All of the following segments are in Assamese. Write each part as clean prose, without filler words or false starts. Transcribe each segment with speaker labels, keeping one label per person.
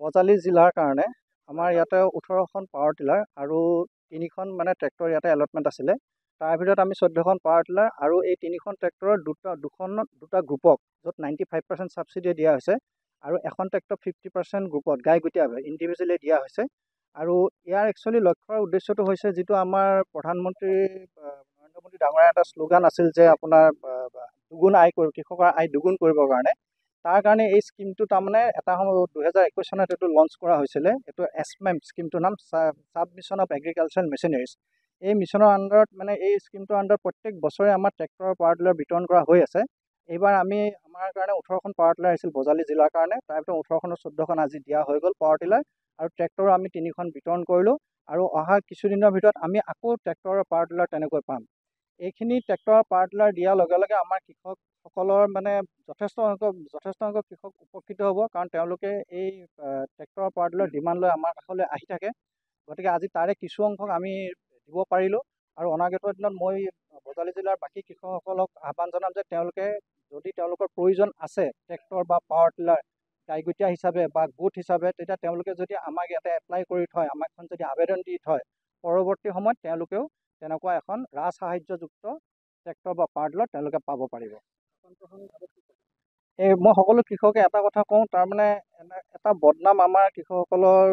Speaker 1: বজালী জিলাৰ কাৰণে আমাৰ ইয়াতে 18খন পাৱাৰ টিলাৰ আৰু 3খন মানে ট্ৰেক্টৰ ইয়াতে এলটমেণ্ট আছিলে। তাৰ ভিতৰত আমি 14খন পাৱাৰ টিলাৰ আৰু এই 3খন ট্ৰেক্টৰৰ দুটা গ্ৰুপক য'ত 95% ছাবচিডি দিয়া হৈছে আৰু এখন ট্ৰেক্টৰ 50% গ্ৰুপত গাইগুটীয়াভাৱে ইণ্ডিভিজুৱেলি দিয়া হৈছে। আৰু ইয়াৰ একচুৱেলি লক্ষ্যৰ উদ্দেশ্যটো হৈছে যিটো আমাৰ প্ৰধানমন্ত্ৰী নৰেন্দ্ৰ মোদী ডাঙৰীয়াৰ এটা শ্লোগান আছিল যে আপোনাৰ দুগুণ আয় কৃষকৰ আয় দুগুণ কৰিবৰ কাৰণে। তাৰ কাৰণে এই স্কিমটো তাৰমানে এটা সময় 2021 চনত এইটো লঞ্চ কৰা হৈছিলে। এইটো SMEM স্কিমটোৰ নাম ছাব মিছন অফ এগ্ৰিকালচাৰেল মেচিনাৰীজ। এই মিছনৰ আণ্ডাৰত মানে এই স্কিমটোৰ আণ্ডাৰত প্ৰত্যেক বছৰে আমাৰ ট্ৰেক্টৰৰ পাৱাৰ টিলাৰ বিতৰণ কৰা হৈ আছে। এইবাৰ আমাৰ কাৰণে 18খন পাৱাৰ টিলাৰ আহিছিল বজালী জিলাৰ কাৰণে। তাৰ ভিতৰত 18খনৰ 14খন আজি দিয়া হৈ গ'ল পাৱাৰ টিলাৰ আৰু ট্ৰেক্টৰো আমি 3খন বিতৰণ কৰিলোঁ। আৰু অহা কিছুদিনৰ ভিতৰত আমি আকৌ ট্ৰেক্টৰৰ পাৱাৰ টিলাৰ তেনেকৈ পাম। এইখিনি ট্ৰেক্টৰৰ পাৱাৰ টিলাৰ দিয়াৰ লগে লগে আমাৰ কৃষকসকলৰ মানে যথেষ্ট সংখ্যক কৃষক উপকৃত হ'ব, কাৰণ তেওঁলোকে এই ট্ৰেক্টৰৰ পাৱাৰ টিলাৰ ডিমাণ্ড লৈ আমাৰ কাষলৈ আহি থাকে। গতিকে আজি তাৰে কিছু অংশক আমি দিব পাৰিলোঁ। আৰু অনাগত দিনত মই বজালী জিলাৰ বাকী কৃষকসকলক আহ্বান জনাম যে তেওঁলোকে যদি তেওঁলোকৰ প্ৰয়োজন আছে ট্ৰেক্টৰ বা পাৱাৰ টিলাৰ গাইগুটীয়া হিচাপে বা গোট হিচাপে, তেতিয়া তেওঁলোকে যদি আমাক ইয়াতে এপ্লাই কৰি থয়, আমাক এখন যদি আবেদন দি থয়, পৰৱৰ্তী সময়ত তেওঁলোকেও তেনেকুৱা এখন ৰাজসাহায্যযুক্ত ট্ৰেক্টৰ বা পাৱাৰ টিলাৰ তেওঁলোকে পাব পাৰিব। মই সকলো কৃষকে এটা কথা কওঁ, তাৰমানে এটা বদনাম আমাৰ কৃষকসকলৰ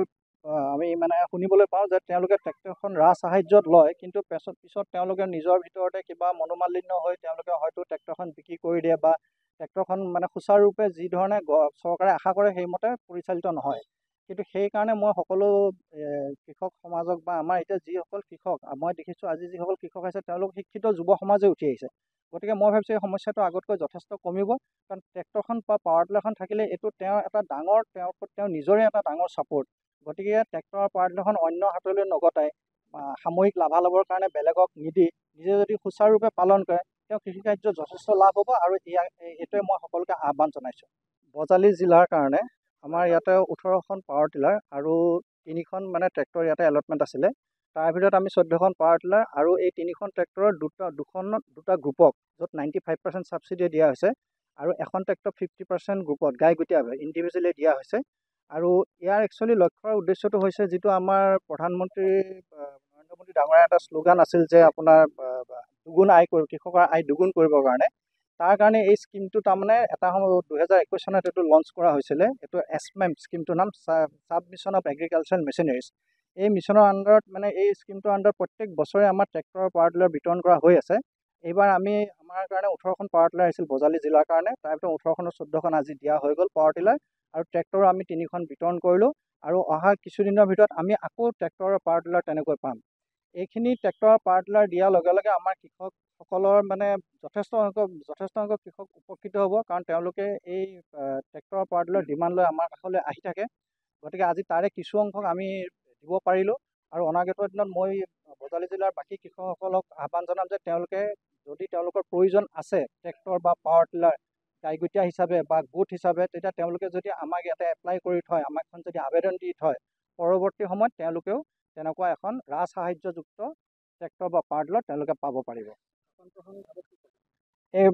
Speaker 1: আমি মানে শুনিবলৈ পাওঁ যে তেওঁলোকে ট্ৰেক্টৰখন ৰাজসাহায্যত লয়, কিন্তু পিছত তেওঁলোকে নিজৰ ভিতৰতে কিবা মনোমালিন্য হৈ তেওঁলোকে হয়তো ট্ৰেক্টৰখন বিক্ৰী কৰি দিয়ে বা ট্ৰেক্টৰখন মানে সুচাৰুৰূপে যি ধৰণে চৰকাৰে আশা কৰে সেইমতে পৰিচালিত নহয়। কিন্তু সেইকাৰণে মই সকলো কৃষক সমাজক বা আমাৰ এতিয়া যিসকল কৃষক মই দেখিছোঁ আজি যিসকল কৃষক আছে তেওঁলোক শিক্ষিত যুৱ সমাজে উঠি আহিছে। গতিকে মই ভাবিছোঁ এই সমস্যাটো আগতকৈ যথেষ্ট কমিব, কাৰণ ট্ৰেক্টৰখন বা পাৱাৰ টিলাৰখন থাকিলে এইটো তেওঁৰ নিজৰে এটা ডাঙৰ ছাপোৰ্ট। গতিকে ট্ৰেক্টৰৰ পাৱাৰ টিলাৰখন অন্য হাতলৈ নগতাই সাময়িক লাভালাভৰ কাৰণে বেলেগক নিদি নিজে যদি সুচাৰুৰূপে পালন কৰে তেওঁ কৃষিকাৰ্য যথেষ্ট লাভ হ'ব। আৰু এইটোৱে মই সকলোকে আহ্বান জনাইছোঁ। বজালী জিলাৰ কাৰণে আমাৰ ইয়াতে 18খন পাৱাৰ টিলাৰ আৰু 3খন মানে ট্ৰেক্টৰ ইয়াতে এলটমেণ্ট আছিলে। তাৰ ভিতৰত আমি 14খন পাৱাৰ টিলাৰ আৰু এই 3খন ট্ৰেক্টৰৰ দুটা গ্ৰুপক য'ত 95% ছাবচিডি দিয়া হৈছে আৰু এখন ট্ৰেক্টৰ 50% গ্ৰুপত গাইগুটীয়াভাৱে ইণ্ডিভিজুৱেলি দিয়া হৈছে। আৰু ইয়াৰ একচুৱেলি লক্ষ্যৰ উদ্দেশ্যটো হৈছে যিটো আমাৰ প্ৰধানমন্ত্ৰী নৰেন্দ্ৰ মোদী ডাঙৰীয়াৰ এটা শ্লোগান আছিল যে আপোনাৰ দুগুণ আয় কৃষকৰ আয় দুগুণ কৰিবৰ কাৰণে। তাৰ কাৰণে এই স্কিমটো তাৰমানে এটা সময় 2021 চনত এইটো লঞ্চ কৰা হৈছিলে। এইটো SMEM স্কিমটোৰ নাম ছাব মিছন অফ এগ্ৰিকালচাৰেল মেচিনাৰীজ। এই মিছনৰ আণ্ডাৰত মানে এই স্কিমটোৰ আণ্ডাৰত প্ৰত্যেক বছৰে আমাৰ ট্ৰেক্টৰৰ পাৱাৰ টিলাৰ বিতৰণ কৰা হৈ আছে। এইবাৰ আমাৰ কাৰণে 18খন পাৱাৰ টিলাৰ আহিছিল বজালী জিলাৰ কাৰণে। তাৰ ভিতৰত 18খনৰ 14খন আজি দিয়া হৈ গ'ল পাৱাৰ টিলাৰ আৰু ট্ৰেক্টৰো আমি 3খন বিতৰণ কৰিলোঁ। আৰু অহা কিছুদিনৰ ভিতৰত আমি আকৌ ট্ৰেক্টৰৰ পাৱাৰ টিলাৰ তেনেকৈ পাম। এইখিনি ট্ৰেক্টৰৰ পাৱাৰ টিলাৰ দিয়াৰ লগে লগে আমাৰ কৃষকসকলৰ মানে যথেষ্ট সংখ্যক কৃষক উপকৃত হ'ব, কাৰণ তেওঁলোকে এই ট্ৰেক্টৰৰ পাৱাৰ টিলাৰ ডিমাণ্ড লৈ আমাৰ কাষলৈ আহি থাকে। গতিকে আজি তাৰে কিছু অংশক আমি দিব পাৰিলোঁ। আৰু অনাগত দিনত মই বজালী জিলাৰ বাকী কৃষকসকলক আহ্বান জনাম যে তেওঁলোকে যদি তেওঁলোকৰ প্ৰয়োজন আছে ট্ৰেক্টৰ বা পাৱাৰ টিলাৰ গাইগুটীয়া হিচাপে বা গোট হিচাপে, তেতিয়া তেওঁলোকে যদি আমাক ইয়াতে এপ্লাই কৰি থয়, আমাক এখন যদি আবেদন দি থয়, পৰৱৰ্তী সময়ত তেওঁলোকেও তেনেকুৱা এখন ৰাজসাহায্যযুক্ত ট্ৰেক্টৰ বা পাৱাৰ টিলাৰ তেওঁলোকে পাব পাৰিব।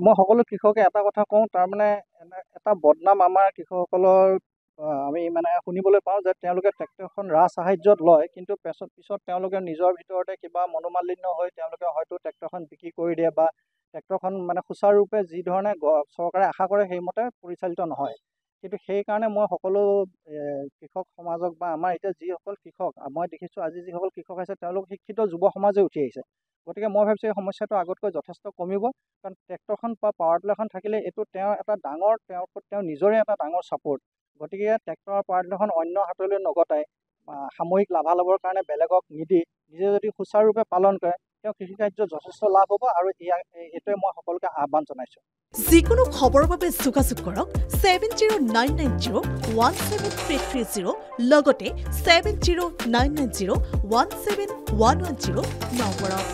Speaker 1: মই সকলো কৃষকে এটা কথা কওঁ, তাৰমানে এটা বদনাম আমাৰ কৃষকসকলৰ আমি মানে শুনিবলৈ পাওঁ যে তেওঁলোকে ট্ৰেক্টৰখন ৰাজসাহায্যত লয়, কিন্তু পিছত তেওঁলোকে নিজৰ ভিতৰতে কিবা মনোমালিন্য হৈ তেওঁলোকে হয়তো ট্ৰেক্টৰখন বিক্ৰী কৰি দিয়ে বা ট্ৰেক্টৰখন মানে সুচাৰুৰূপে যি ধৰণে চৰকাৰে আশা কৰে সেইমতে পৰিচালিত নহয়। কিন্তু সেইকাৰণে মই সকলো কৃষক সমাজক বা আমাৰ এতিয়া যিসকল কৃষক মই দেখিছোঁ আজি যিসকল কৃষক আছে তেওঁলোক শিক্ষিত যুৱ সমাজে উঠি আহিছে। গতিকে মই ভাবিছোঁ এই সমস্যাটো আগতকৈ যথেষ্ট কমিব, কাৰণ ট্ৰেক্টৰখন বা পাৱাৰ টিলাৰখন থাকিলে এইটো তেওঁৰ নিজৰে এটা ডাঙৰ ছাপোৰ্ট। গতিকে ট্ৰেক্টৰৰ পাৱাৰ টিলাৰখন অন্য হাতলৈ নগতাই সাময়িক লাভালাভৰ কাৰণে বেলেগক নিদি নিজে যদি সুচাৰুৰূপে পালন কৰে তেওঁ কৃষিকাৰ্য যথেষ্ট লাভ হ'ব। আৰু এইটোৱে মই সকলোকে আহ্বান জনাইছোঁ।
Speaker 2: যিকোনো খবৰৰ বাবে যোগাযোগ কৰক 7099017330 লগতে 7099017110 নম্বৰত।